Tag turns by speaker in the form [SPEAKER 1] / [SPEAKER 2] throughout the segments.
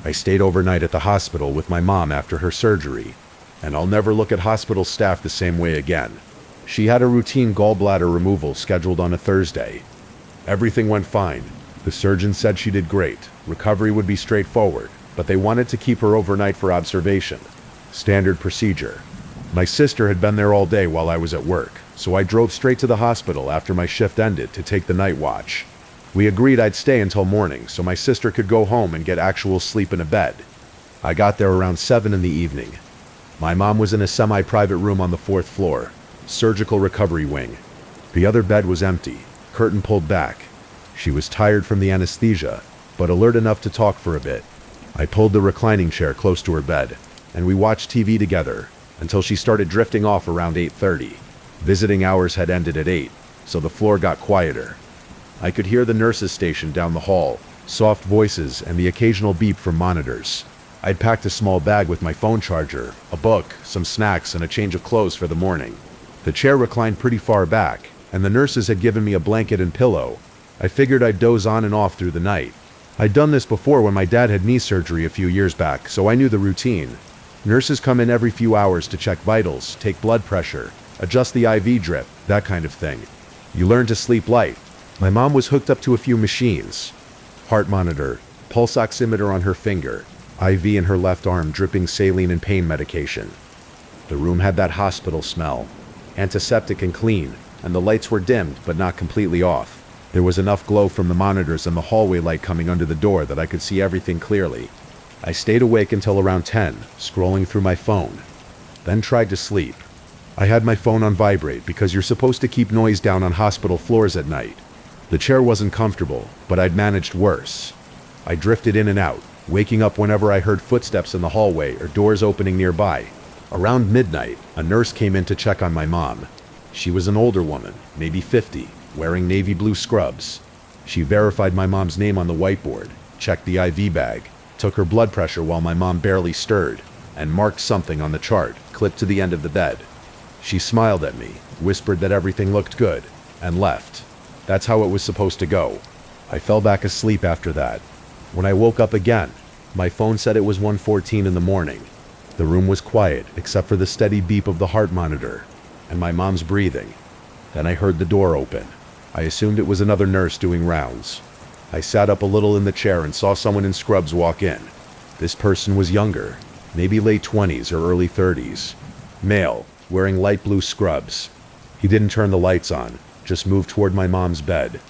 [SPEAKER 1] I stayed overnight at the hospital with my mom after her surgery, and I'll never look at hospital staff the same way again. She had a routine gallbladder removal scheduled on a Thursday. Everything went fine. The surgeon said she did great. Recovery would be straightforward, but they wanted to keep her overnight for observation. Standard procedure. My sister had been there all day while I was at work, so I drove straight to the hospital after my shift ended to take the night watch. We agreed I'd stay until morning so my sister could go home and get actual sleep in a bed. I got there around 7 in the evening. My mom was in a semi-private room on the 4th floor, surgical recovery wing. The other bed was empty, curtain pulled back. She was tired from the anesthesia, but alert enough to talk for a bit. I pulled the reclining chair close to her bed, and we watched TV together until she started drifting off around 8:30. Visiting hours had ended at 8, so the floor got quieter. I could hear the nurses station down the hall, soft voices and the occasional beep from monitors. I'd packed a small bag with my phone charger, a book, some snacks, and a change of clothes for the morning. The chair reclined pretty far back, and the nurses had given me a blanket and pillow. I figured I'd doze on and off through the night. I'd done this before when my dad had knee surgery a few years back, so I knew the routine. Nurses come in every few hours to check vitals, take blood pressure, adjust the IV drip, that kind of thing. You learn to sleep light. My mom was hooked up to a few machines. Heart monitor, pulse oximeter on her finger, IV in her left arm dripping saline and pain medication. The room had that hospital smell, antiseptic and clean, and the lights were dimmed but not completely off. There was enough glow from the monitors and the hallway light coming under the door that I could see everything clearly. I stayed awake until around 10, scrolling through my phone, then tried to sleep. I had my phone on vibrate because you're supposed to keep noise down on hospital floors at night. The chair wasn't comfortable, but I'd managed worse. I drifted in and out, waking up whenever I heard footsteps in the hallway or doors opening nearby. Around midnight, a nurse came in to check on my mom. She was an older woman, maybe 50, wearing navy blue scrubs. She verified my mom's name on the whiteboard, checked the IV bag, took her blood pressure while my mom barely stirred, and marked something on the chart, clipped to the end of the bed. She smiled at me, whispered that everything looked good, and left. That's how it was supposed to go. I fell back asleep after that. When I woke up again, my phone said it was 1:14 in the morning. The room was quiet, except for the steady beep of the heart monitor, and my mom's breathing. Then I heard the door open. I assumed it was another nurse doing rounds. I sat up a little in the chair and saw someone in scrubs walk in. This person was younger, maybe late 20s or early 30s. Male, wearing light blue scrubs. He didn't turn the lights on, just moved toward my mom's bed.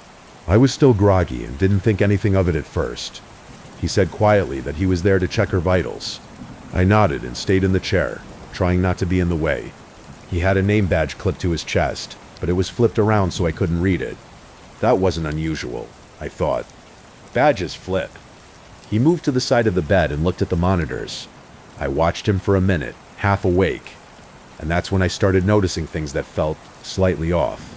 [SPEAKER 1] I was still groggy and didn't think anything of it at first. He said quietly that he was there to check her vitals. I nodded and stayed in the chair, trying not to be in the way. He had a name badge clipped to his chest, but it was flipped around so I couldn't read it. That wasn't unusual, I thought. Badges flip. He moved to the side of the bed and looked at the monitors. I watched him for a minute, half awake, and that's when I started noticing things that felt slightly off.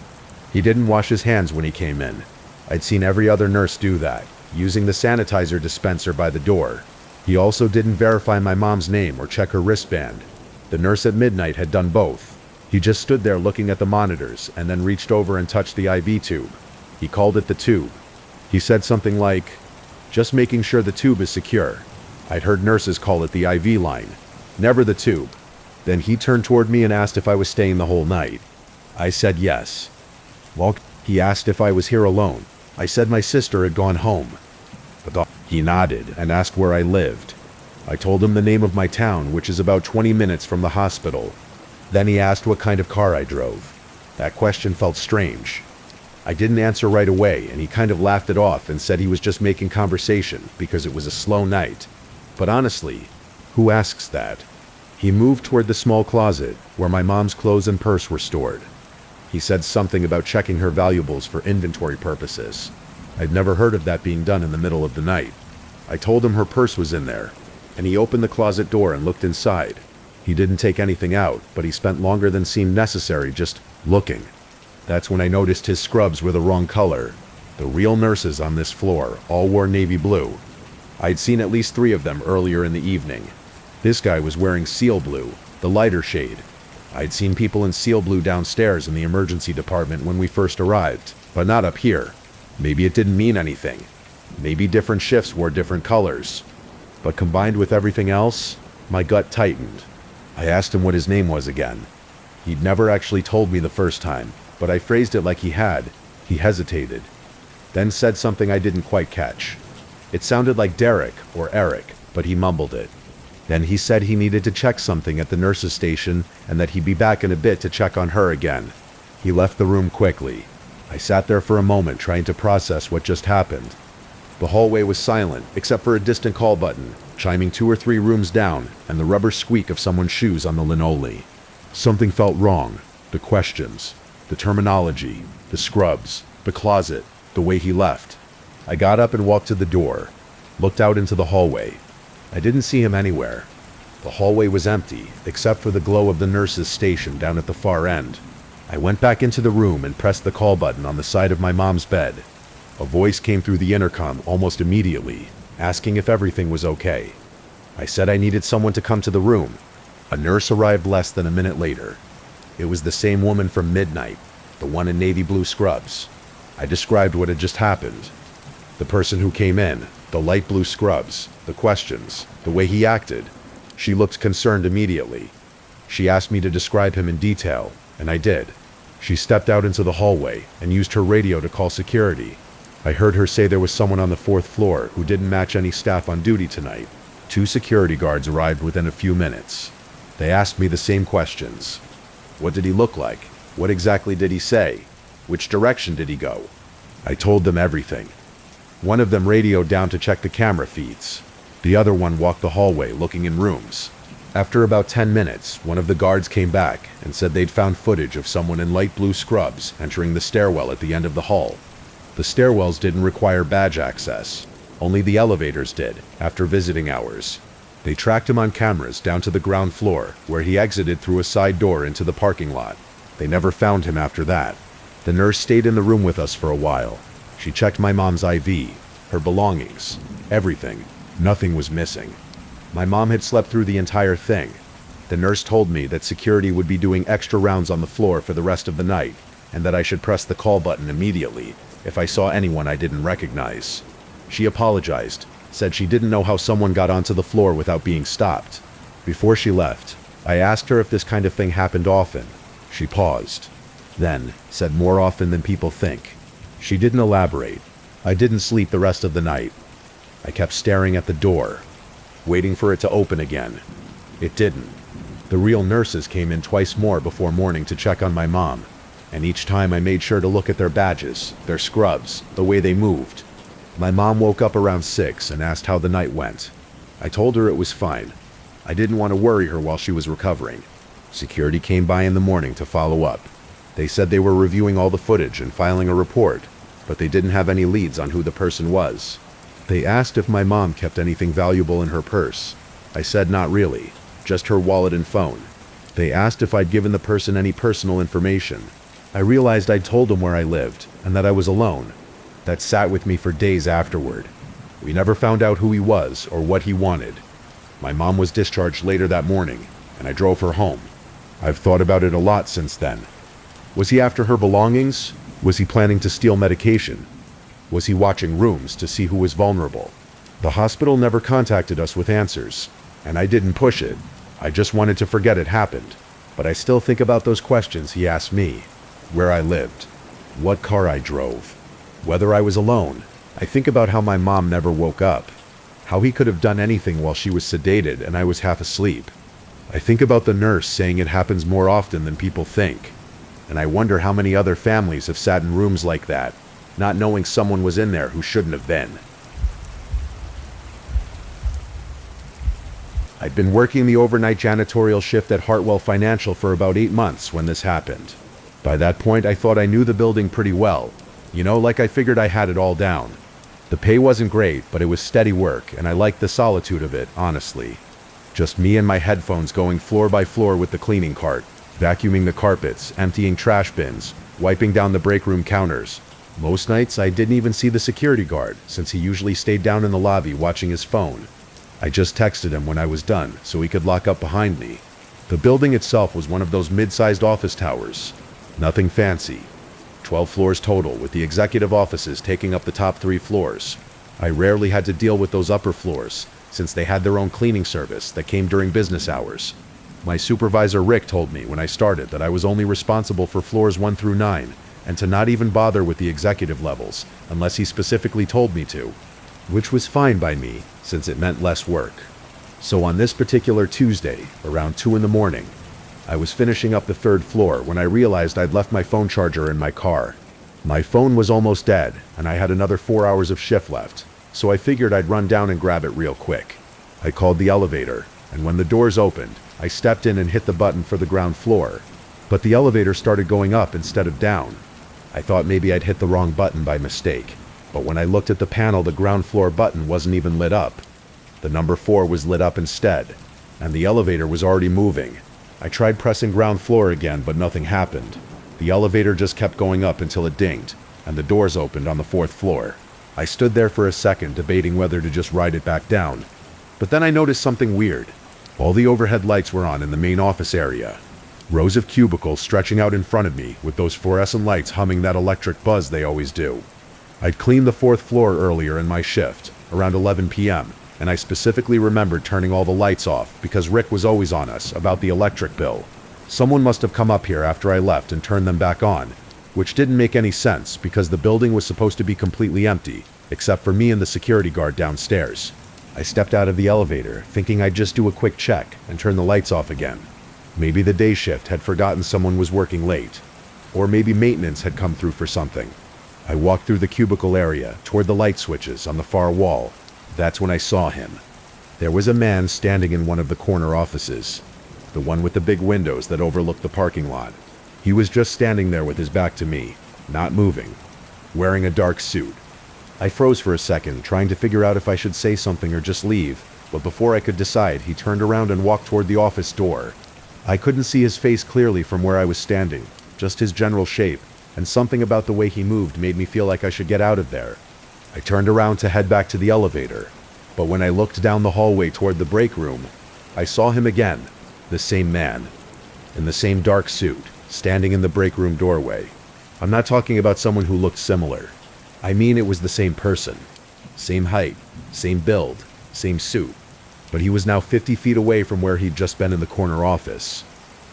[SPEAKER 1] He didn't wash his hands when he came in. I'd seen every other nurse do that, using the sanitizer dispenser by the door. He also didn't verify my mom's name or check her wristband. The nurse at midnight had done both. He just stood there looking at the monitors and then reached over and touched the IV tube. He called it the tube. He said something like, "Just making sure the tube is secure." I'd heard nurses call it the IV line, never the tube. Then he turned toward me and asked if I was staying the whole night. I said yes. Well, he asked if I was here alone. I said my sister had gone home. He nodded and asked where I lived. I told him the name of my town, which is about 20 minutes from the hospital. Then he asked what kind of car I drove. That question felt strange. I didn't answer right away, and he kind of laughed it off and said he was just making conversation because it was a slow night. But honestly, who asks that? He moved toward the small closet where my mom's clothes and purse were stored. He said something about checking her valuables for inventory purposes. I'd never heard of that being done in the middle of the night. I told him her purse was in there, and he opened the closet door and looked inside. He didn't take anything out, but he spent longer than seemed necessary just looking. That's when I noticed his scrubs were the wrong color. The real nurses on this floor all wore navy blue. I'd seen at least 3 of them earlier in the evening. This guy was wearing seal blue, the lighter shade. I'd seen people in seal blue downstairs in the emergency department when we first arrived, but not up here. Maybe it didn't mean anything. Maybe different shifts wore different colors. but combined with everything else, my gut tightened. I asked him what his name was again. He'd never actually told me the first time, but I phrased it like he had. He hesitated, then said something I didn't quite catch. It sounded like Derek or Eric, but he mumbled it. Then he said he needed to check something at the nurse's station and that he'd be back in a bit to check on her again. He left the room quickly. I sat there for a moment trying to process what just happened. The hallway was silent, except for a distant call button, chiming 2 or 3 rooms down, and the rubber squeak of someone's shoes on the linoleum. Something felt wrong. The questions, the terminology, the scrubs, the closet, the way he left. I got up and walked to the door, looked out into the hallway. I didn't see him anywhere. The hallway was empty, except for the glow of the nurse's station down at the far end. I went back into the room and pressed the call button on the side of my mom's bed. A voice came through the intercom almost immediately, asking if everything was okay. I said I needed someone to come to the room. A nurse arrived less than a minute later. It was the same woman from midnight, the one in navy blue scrubs. I described what had just happened. The person who came in, the light blue scrubs, the questions, the way he acted. She looked concerned immediately. She asked me to describe him in detail, and I did. She stepped out into the hallway and used her radio to call security. I heard her say there was someone on the 4th floor who didn't match any staff on duty tonight. 2 security guards arrived within a few minutes. They asked me the same questions. What did he look like? What exactly did he say? Which direction did he go? I told them everything. One of them radioed down to check the camera feeds. The other one walked the hallway looking in rooms. After about 10 minutes, one of the guards came back and said they'd found footage of someone in light blue scrubs entering the stairwell at the end of the hall. The stairwells didn't require badge access. Only the elevators did, after visiting hours. They tracked him on cameras down to the ground floor, where he exited through a side door into the parking lot. They never found him after that. The nurse stayed in the room with us for a while. She checked my mom's IV, her belongings, everything. Nothing was missing. My mom had slept through the entire thing. The nurse told me that security would be doing extra rounds on the floor for the rest of the night, and that I should press the call button immediately if I saw anyone I didn't recognize. She apologized, said she didn't know how someone got onto the floor without being stopped. Before she left, I asked her if this kind of thing happened often. She paused, then said more often than people think. She didn't elaborate. I didn't sleep the rest of the night. I kept staring at the door, waiting for it to open again. It didn't. The real nurses came in twice more before morning to check on my mom, and each time I made sure to look at their badges, their scrubs, the way they moved. My mom woke up around 6 and asked how the night went. I told her it was fine. I didn't want to worry her while she was recovering. Security came by in the morning to follow up. They said they were reviewing all the footage and filing a report, but they didn't have any leads on who the person was. They asked if my mom kept anything valuable in her purse. I said not really, just her wallet and phone. They asked if I'd given the person any personal information. I realized I'd told them where I lived and that I was alone. That sat with me for days afterward. We never found out who he was or what he wanted. My mom was discharged later that morning, and I drove her home. I've thought about it a lot since then. Was he after her belongings? Was he planning to steal medication? Was he watching rooms to see who was vulnerable? The hospital never contacted us with answers, and I didn't push it. I just wanted to forget it happened. But I still think about those questions he asked me. Where I lived. What car I drove. Whether I was alone. I think about how my mom never woke up. How he could have done anything while she was sedated and I was half asleep. I think about the nurse saying it happens more often than people think. And I wonder how many other families have sat in rooms like that, not knowing someone was in there who shouldn't have been. I'd been working the overnight janitorial shift at Hartwell Financial for about 8 months when this happened. By that point, I thought I knew the building pretty well. Like I figured I had it all down. The pay wasn't great, but it was steady work, and I liked the solitude of it, honestly. Just me and my headphones going floor by floor with the cleaning cart, vacuuming the carpets, emptying trash bins, wiping down the break room counters. Most nights, I didn't even see the security guard, since he usually stayed down in the lobby watching his phone. I just texted him when I was done, so he could lock up behind me. The building itself was one of those mid-sized office towers. Nothing fancy. 12 floors total, with the executive offices taking up the top 3 floors. I rarely had to deal with those upper floors, since they had their own cleaning service that came during business hours. My supervisor Rick told me when I started that I was only responsible for floors 1 through 9, and to not even bother with the executive levels unless he specifically told me to, which was fine by me since it meant less work. So on this particular Tuesday, around 2 in the morning, I was finishing up the 3rd floor when I realized I'd left my phone charger in my car. My phone was almost dead, and I had another 4 hours of shift left, so I figured I'd run down and grab it real quick. I called the elevator, and when the doors opened, I stepped in and hit the button for the ground floor, but the elevator started going up instead of down. I thought maybe I'd hit the wrong button by mistake, but when I looked at the panel, the ground floor button wasn't even lit up. The number 4 was lit up instead, and the elevator was already moving. I tried pressing ground floor again, but nothing happened. The elevator just kept going up until it dinged, and the doors opened on the 4th floor. I stood there for a second, debating whether to just ride it back down. But then I noticed something weird. All the overhead lights were on in the main office area. Rows of cubicles stretching out in front of me with those fluorescent lights humming that electric buzz they always do. I'd cleaned the 4th floor earlier in my shift, around 11 p.m., and I specifically remembered turning all the lights off because Rick was always on us about the electric bill. Someone must have come up here after I left and turned them back on, which didn't make any sense because the building was supposed to be completely empty, except for me and the security guard downstairs. I stepped out of the elevator, thinking I'd just do a quick check and turn the lights off again. Maybe the day shift had forgotten someone was working late, or maybe maintenance had come through for something. I walked through the cubicle area toward the light switches on the far wall. That's when I saw him. There was a man standing in one of the corner offices, the one with the big windows that overlooked the parking lot. He was just standing there with his back to me, not moving, wearing a dark suit. I froze for a second, trying to figure out if I should say something or just leave, but before I could decide, he turned around and walked toward the office door. I couldn't see his face clearly from where I was standing, just his general shape, and something about the way he moved made me feel like I should get out of there. I turned around to head back to the elevator, but when I looked down the hallway toward the break room, I saw him again, the same man, in the same dark suit, standing in the break room doorway. I'm not talking about someone who looked similar. I mean it was the same person. Same height, same build, same suit. But he was now 50 feet away from where he'd just been in the corner office.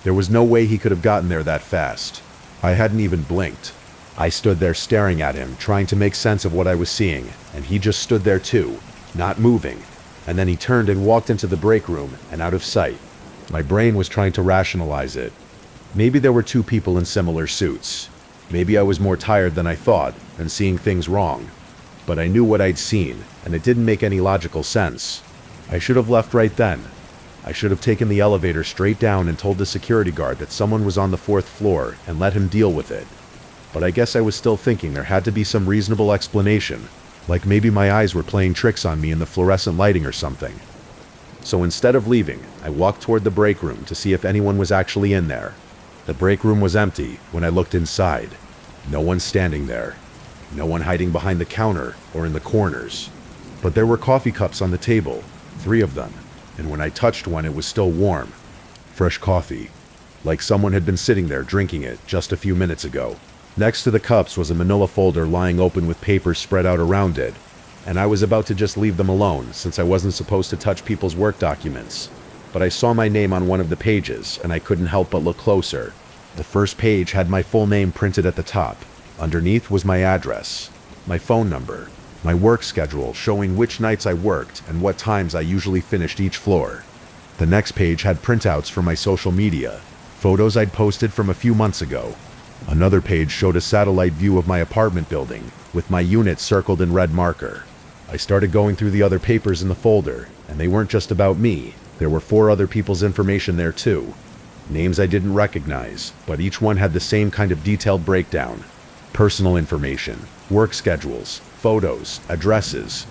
[SPEAKER 1] There was no way he could have gotten there that fast. I hadn't even blinked. I stood there staring at him, trying to make sense of what I was seeing, and he just stood there too, not moving. And then he turned and walked into the break room and out of sight. My brain was trying to rationalize it. Maybe there were 2 people in similar suits. Maybe I was more tired than I thought and seeing things wrong. But I knew what I'd seen, and it didn't make any logical sense. I should have left right then. I should have taken the elevator straight down and told the security guard that someone was on the 4th floor and let him deal with it. But I guess I was still thinking there had to be some reasonable explanation, like maybe my eyes were playing tricks on me in the fluorescent lighting or something. So instead of leaving, I walked toward the break room to see if anyone was actually in there. The break room was empty when I looked inside. No one standing there. No one hiding behind the counter or in the corners. But there were coffee cups on the table, 3 of them, and when I touched one it was still warm. Fresh coffee, like someone had been sitting there drinking it just a few minutes ago. Next to the cups was a manila folder lying open with papers spread out around it, and I was about to just leave them alone since I wasn't supposed to touch people's work documents. But I saw my name on one of the pages, and I couldn't help but look closer. The first page had my full name printed at the top. Underneath was my address, my phone number, my work schedule showing which nights I worked and what times I usually finished each floor. The next page had printouts for my social media, photos I'd posted from a few months ago. Another page showed a satellite view of my apartment building, with my unit circled in red marker. I started going through the other papers in the folder, and they weren't just about me. There were 4 other people's information there too. Names I didn't recognize, but each one had the same kind of detailed breakdown. Personal information, work schedules, photos, addresses.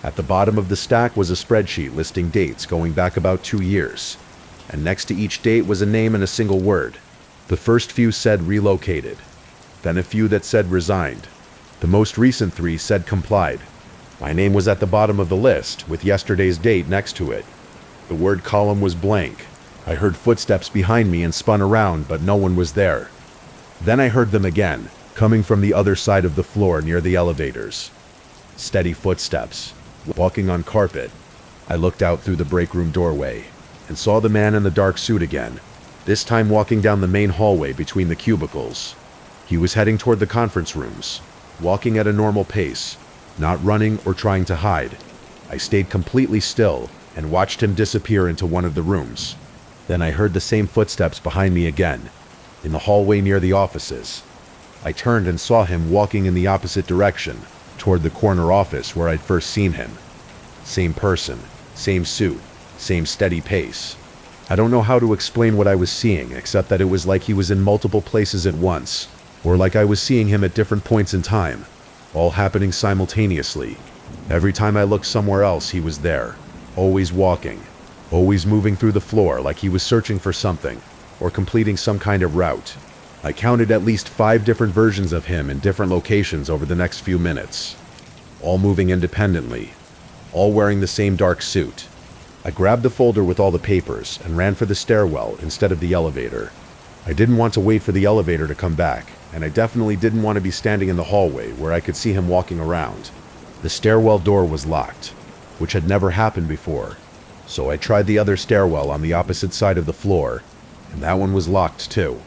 [SPEAKER 1] At the bottom of the stack was a spreadsheet listing dates going back about 2 years. And next to each date was a name and a single word. The first few said relocated, then a few that said resigned. The most recent 3 said complied. My name was at the bottom of the list, with yesterday's date next to it. The word column was blank. I heard footsteps behind me and spun around, but no one was there. Then I heard them again, coming from the other side of the floor near the elevators. Steady footsteps, walking on carpet. I looked out through the break room doorway and saw the man in the dark suit again, this time walking down the main hallway between the cubicles. He was heading toward the conference rooms, walking at a normal pace, not running or trying to hide. I stayed completely still and watched him disappear into one of the rooms. Then I heard the same footsteps behind me again, in the hallway near the offices. I turned and saw him walking in the opposite direction, toward the corner office where I'd first seen him. Same person, same suit, same steady pace. I don't know how to explain what I was seeing, except that it was like he was in multiple places at once, or like I was seeing him at different points in time, all happening simultaneously. Every time I looked somewhere else, he was there, always walking, always moving through the floor like he was searching for something, or completing some kind of route. I counted at least 5 different versions of him in different locations over the next few minutes, all moving independently, all wearing the same dark suit. I grabbed the folder with all the papers and ran for the stairwell instead of the elevator. I didn't want to wait for the elevator to come back, and I definitely didn't want to be standing in the hallway where I could see him walking around. The stairwell door was locked, which had never happened before, so I tried the other stairwell on the opposite side of the floor, and that one was locked too.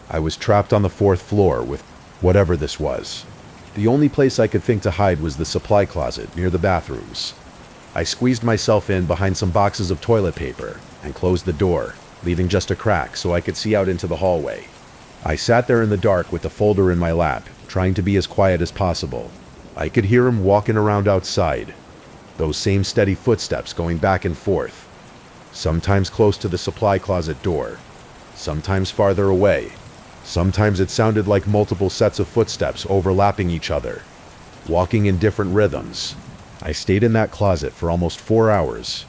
[SPEAKER 1] I was trapped on the 4th floor with whatever this was. The only place I could think to hide was the supply closet near the bathrooms. I squeezed myself in behind some boxes of toilet paper and closed the door, leaving just a crack so I could see out into the hallway. I sat there in the dark with the folder in my lap, trying to be as quiet as possible. I could hear him walking around outside, those same steady footsteps going back and forth, sometimes close to the supply closet door, sometimes farther away. Sometimes it sounded like multiple sets of footsteps overlapping each other, walking in different rhythms. I stayed in that closet for almost 4 hours,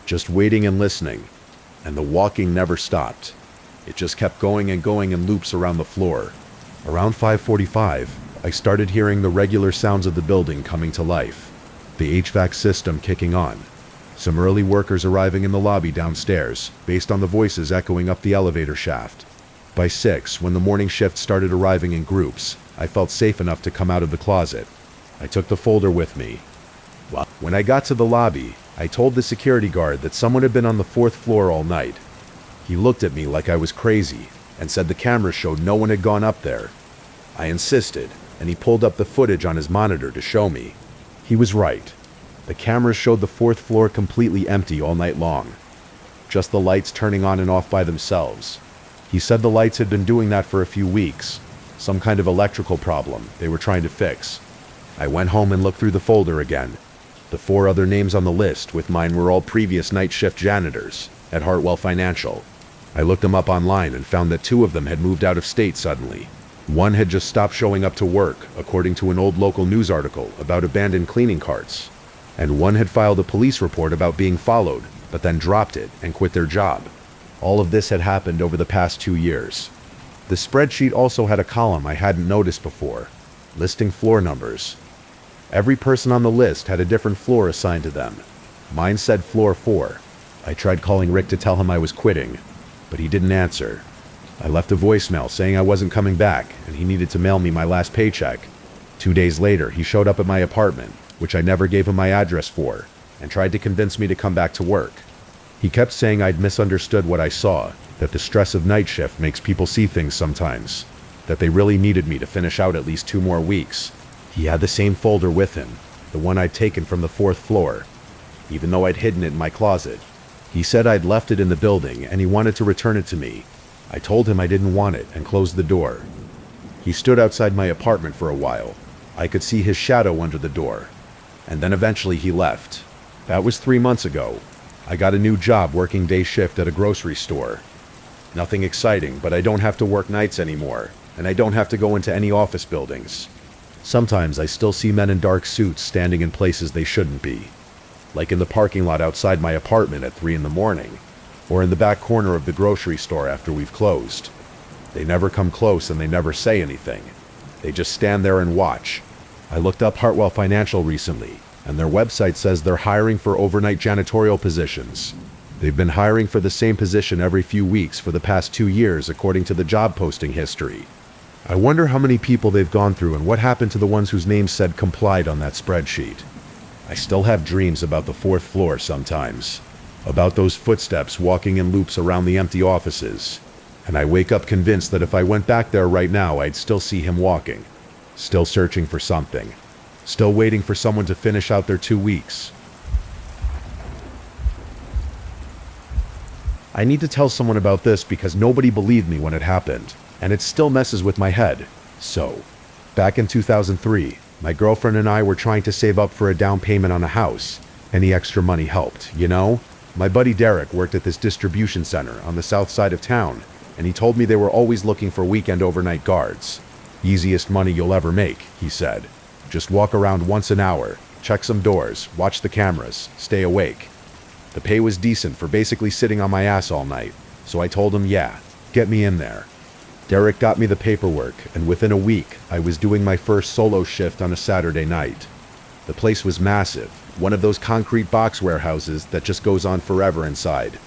[SPEAKER 1] just waiting and listening, and the walking never stopped. It just kept going and going in loops around the floor. Around 5:45, I started hearing the regular sounds of the building coming to life, the HVAC system kicking on, some early workers arriving in the lobby downstairs, based on the voices echoing up the elevator shaft. By 6, when the morning shift started arriving in groups, I felt safe enough to come out of the closet. I took the folder with me. When I got to the lobby, I told the security guard that someone had been on the 4th floor all night. He looked at me like I was crazy and said the cameras showed no one had gone up there. I insisted, and he pulled up the footage on his monitor to show me. He was right. The cameras showed the 4th floor completely empty all night long, just the lights turning on and off by themselves. He said the lights had been doing that for a few weeks, some kind of electrical problem they were trying to fix. I went home and looked through the folder again. The 4 other names on the list with mine were all previous night shift janitors at Hartwell Financial. I looked them up online and found that 2 of them had moved out of state suddenly. One had just stopped showing up to work, according to an old local news article about abandoned cleaning carts. And one had filed a police report about being followed, but then dropped it and quit their job. All of this had happened over the past 2 years. The spreadsheet also had a column I hadn't noticed before, listing floor numbers. Every person on the list had a different floor assigned to them. Mine said floor 4. I tried calling Rick to tell him I was quitting, but he didn't answer. I left a voicemail saying I wasn't coming back and he needed to mail me my last paycheck. 2 days later, he showed up at my apartment, which I never gave him my address for, and tried to convince me to come back to work. He kept saying I'd misunderstood what I saw, that the stress of night shift makes people see things sometimes, that they really needed me to finish out at least 2 more weeks. He had the same folder with him, the one I'd taken from the 4th floor, even though I'd hidden it in my closet. He said I'd left it in the building and he wanted to return it to me. I told him I didn't want it and closed the door. He stood outside my apartment for a while. I could see his shadow under the door, and then eventually he left. That was 3 months ago. I got a new job working day shift at a grocery store. Nothing exciting, but I don't have to work nights anymore, and I don't have to go into any office buildings. Sometimes I still see men in dark suits standing in places they shouldn't be, like in the parking lot outside my apartment at 3 in the morning, or in the back corner of the grocery store after we've closed. They never come close and they never say anything. They just stand there and watch. I looked up Hartwell Financial recently, and their website says they're hiring for overnight janitorial positions. They've been hiring for the same position every few weeks for the past 2 years according to the job posting history. I wonder how many people they've gone through and what happened to the ones whose names said complied on that spreadsheet. I still have dreams about the fourth floor sometimes, about those footsteps walking in loops around the empty offices, and I wake up convinced that if I went back there right now, I'd still see him walking, still searching for something, still waiting for someone to finish out their 2 weeks. I need to tell someone about this because nobody believed me when it happened, and it still messes with my head. So, back in 2003, my girlfriend and I were trying to save up for a down payment on a house. Any extra money helped, you know? My buddy Derek worked at this distribution center on the south side of town, and he told me they were always looking for weekend overnight guards. Easiest money you'll ever make, he said. Just walk around once an hour, check some doors, watch the cameras, stay awake. The pay was decent for basically sitting on my ass all night, so I told him, yeah, get me in there. Derek got me the paperwork, and within a week, I was doing my first solo shift on a Saturday night. The place was massive, one of those concrete box warehouses that just goes on forever inside.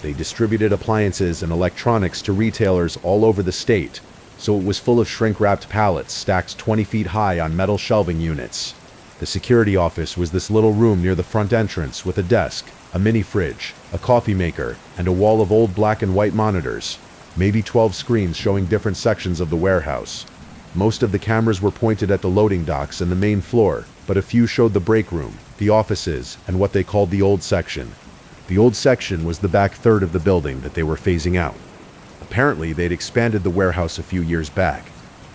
[SPEAKER 1] They distributed appliances and electronics to retailers all over the state, so it was full of shrink-wrapped pallets stacked 20 feet high on metal shelving units. The security office was this little room near the front entrance with a desk, a mini fridge, a coffee maker, and a wall of old black and white monitors. Maybe 12 screens showing different sections of the warehouse. Most of the cameras were pointed at the loading docks and the main floor, but a few showed the break room, the offices, and what they called the old section. The old section was the back third of the building that they were phasing out. Apparently, they'd expanded the warehouse a few years back,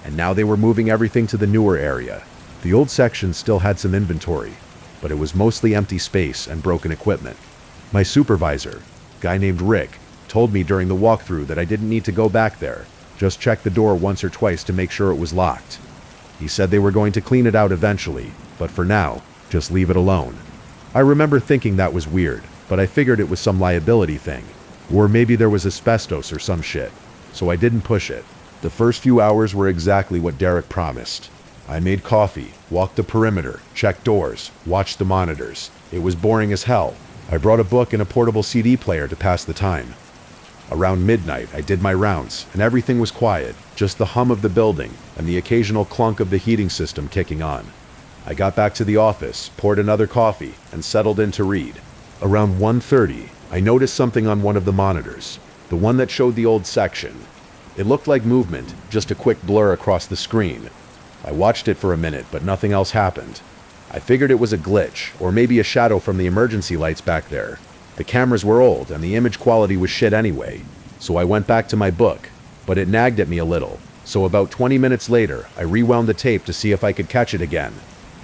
[SPEAKER 1] and now they were moving everything to the newer area. The old section still had some inventory, but it was mostly empty space and broken equipment. My supervisor, a guy named Rick, told me during the walkthrough that I didn't need to go back there, just check the door once or twice to make sure it was locked. He said they were going to clean it out eventually, but for now, just leave it alone. I remember thinking that was weird, but I figured it was some liability thing, or maybe there was asbestos or some shit, so I didn't push it. The first few hours were exactly what Derek promised. I made coffee, walked the perimeter, checked doors, watched the monitors. It was boring as hell. I brought a book and a portable CD player to pass the time. Around midnight, I did my rounds, and everything was quiet, just the hum of the building and the occasional clunk of the heating system kicking on. I got back to the office, poured another coffee, and settled in to read. Around 1:30, I noticed something on one of the monitors, the one that showed the old section. It looked like movement, just a quick blur across the screen. I watched it for a minute, but nothing else happened. I figured it was a glitch, or maybe a shadow from the emergency lights back there. The cameras were old, and the image quality was shit anyway, so I went back to my book, but it nagged at me a little, so about 20 minutes later, I rewound the tape to see if I could catch it again.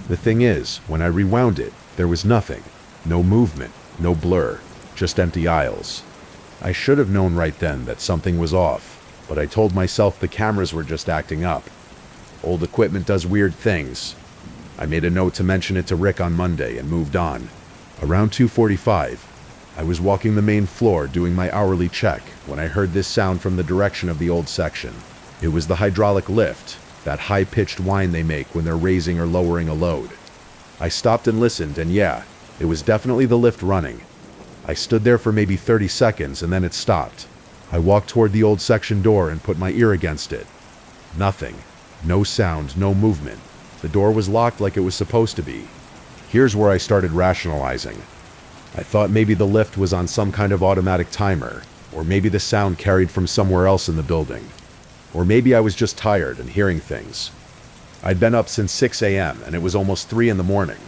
[SPEAKER 1] The thing is, when I rewound it, there was nothing. No movement, no blur, just empty aisles. I should have known right then that something was off, but I told myself the cameras were just acting up. Old equipment does weird things. I made a note to mention it to Rick on Monday and moved on. Around 2:45, I was walking the main floor doing my hourly check when I heard this sound from the direction of the old section. It was the hydraulic lift, that high-pitched whine they make when they're raising or lowering a load. I stopped and listened, and yeah, it was definitely the lift running. I stood there for maybe 30 seconds and then it stopped. I walked toward the old section door and put my ear against it. Nothing. No sound, no movement. The door was locked like it was supposed to be. Here's where I started rationalizing. I thought maybe the lift was on some kind of automatic timer, or maybe the sound carried from somewhere else in the building. Or maybe I was just tired and hearing things. I'd been up since 6 a.m. and it was almost 3 in the morning,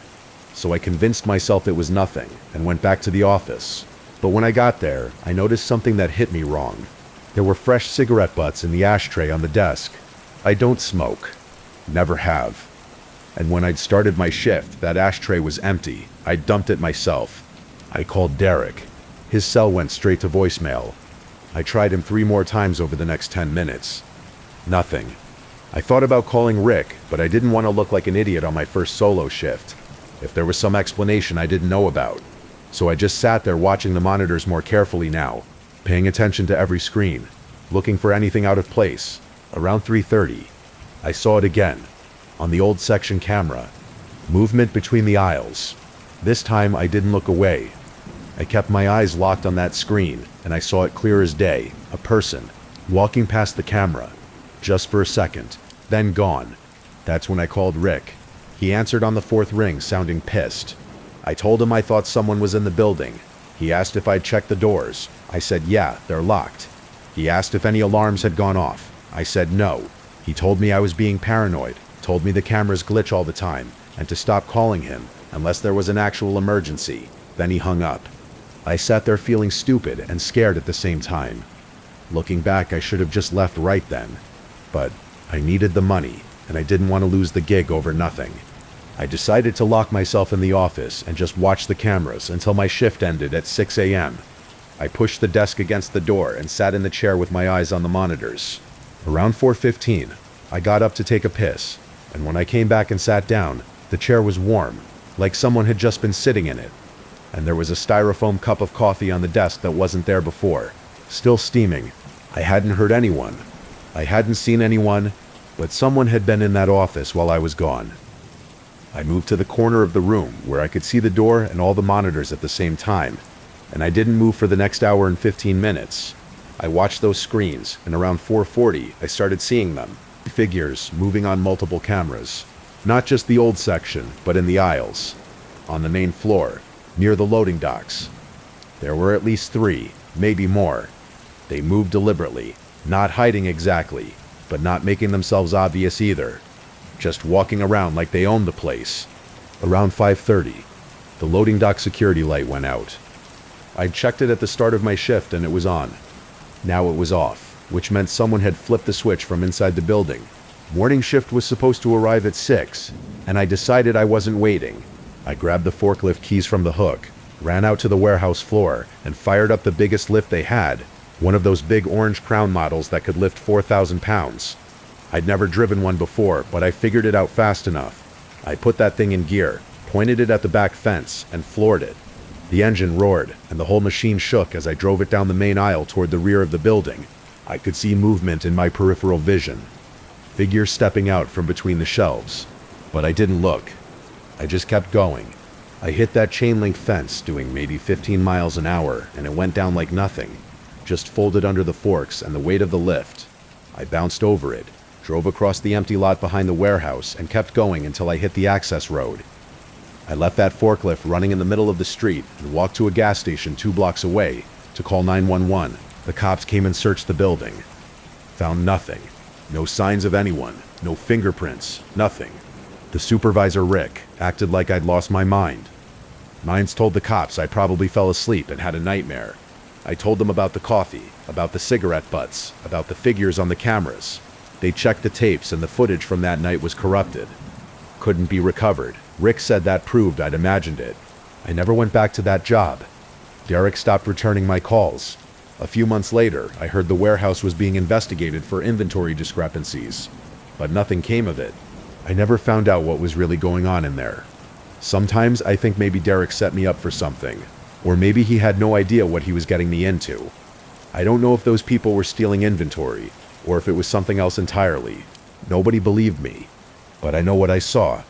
[SPEAKER 1] so I convinced myself it was nothing and went back to the office. But when I got there, I noticed something that hit me wrong. There were fresh cigarette butts in the ashtray on the desk. I don't smoke. Never have. And when I'd started my shift, that ashtray was empty. I dumped it myself. I called Derek. His cell went straight to voicemail. I tried him 3 more times over the next 10 minutes. Nothing. I thought about calling Rick, but I didn't want to look like an idiot on my first solo shift. If there was some explanation I didn't know about. So I just sat there watching the monitors more carefully now, paying attention to every screen, looking for anything out of place. Around 3:30, I saw it again, on the old section camera. Movement between the aisles. This time I didn't look away. I kept my eyes locked on that screen, and I saw it clear as day, a person, walking past the camera, just for a second, then gone. That's when I called Rick. He answered on the 4th ring, sounding pissed. I told him I thought someone was in the building. He asked if I'd checked the doors. I said yeah, they're locked. He asked if any alarms had gone off. I said no. He told me I was being paranoid, told me the cameras glitch all the time, and to stop calling him unless there was an actual emergency. Then he hung up. I sat there feeling stupid and scared at the same time. Looking back, I should have just left right then. But I needed the money, and I didn't want to lose the gig over nothing. I decided to lock myself in the office and just watch the cameras until my shift ended at 6 a.m. I pushed the desk against the door and sat in the chair with my eyes on the monitors. Around 4:15, I got up to take a piss, and when I came back and sat down, the chair was warm, like someone had just been sitting in it. And there was a styrofoam cup of coffee on the desk that wasn't there before, still steaming. I hadn't heard anyone. I hadn't seen anyone, but someone had been in that office while I was gone. I moved to the corner of the room where I could see the door and all the monitors at the same time, and I didn't move for the next hour and 15 minutes. I watched those screens, and around 4:40, I started seeing them. Figures moving on multiple cameras. Not just the old section, but in the aisles. On the main floor, near the loading docks. There were at least 3, maybe more. They moved deliberately, not hiding exactly, but not making themselves obvious either. Just walking around like they owned the place. Around 5:30, the loading dock security light went out. I'd checked it at the start of my shift and it was on. Now it was off, which meant someone had flipped the switch from inside the building. Morning shift was supposed to arrive at 6, and I decided I wasn't waiting. I grabbed the forklift keys from the hook, ran out to the warehouse floor, and fired up the biggest lift they had, one of those big orange Crown models that could lift 4,000 pounds. I'd never driven one before, but I figured it out fast enough. I put that thing in gear, pointed it at the back fence, and floored it. The engine roared, and the whole machine shook as I drove it down the main aisle toward the rear of the building. I could see movement in my peripheral vision. Figures stepping out from between the shelves. But I didn't look. I just kept going. I hit that chain link fence doing maybe 15 miles an hour, and it went down like nothing. Just folded under the forks and the weight of the lift. I bounced over it, drove across the empty lot behind the warehouse, and kept going until I hit the access road. I left that forklift running in the middle of the street and walked to a gas station 2 blocks away to call 911. The cops came and searched the building. Found nothing. No signs of anyone. No fingerprints. Nothing. The supervisor, Rick, acted like I'd lost my mind. Mines told the cops I probably fell asleep and had a nightmare. I told them about the coffee, about the cigarette butts, about the figures on the cameras. They checked the tapes and the footage from that night was corrupted. Couldn't be recovered. Rick said that proved I'd imagined it. I never went back to that job. Derek stopped returning my calls. A few months later, I heard the warehouse was being investigated for inventory discrepancies, but nothing came of it. I never found out what was really going on in there. Sometimes I think maybe Derek set me up for something, or maybe he had no idea what he was getting me into. I don't know if those people were stealing inventory, or if it was something else entirely. Nobody believed me, but I know what I saw.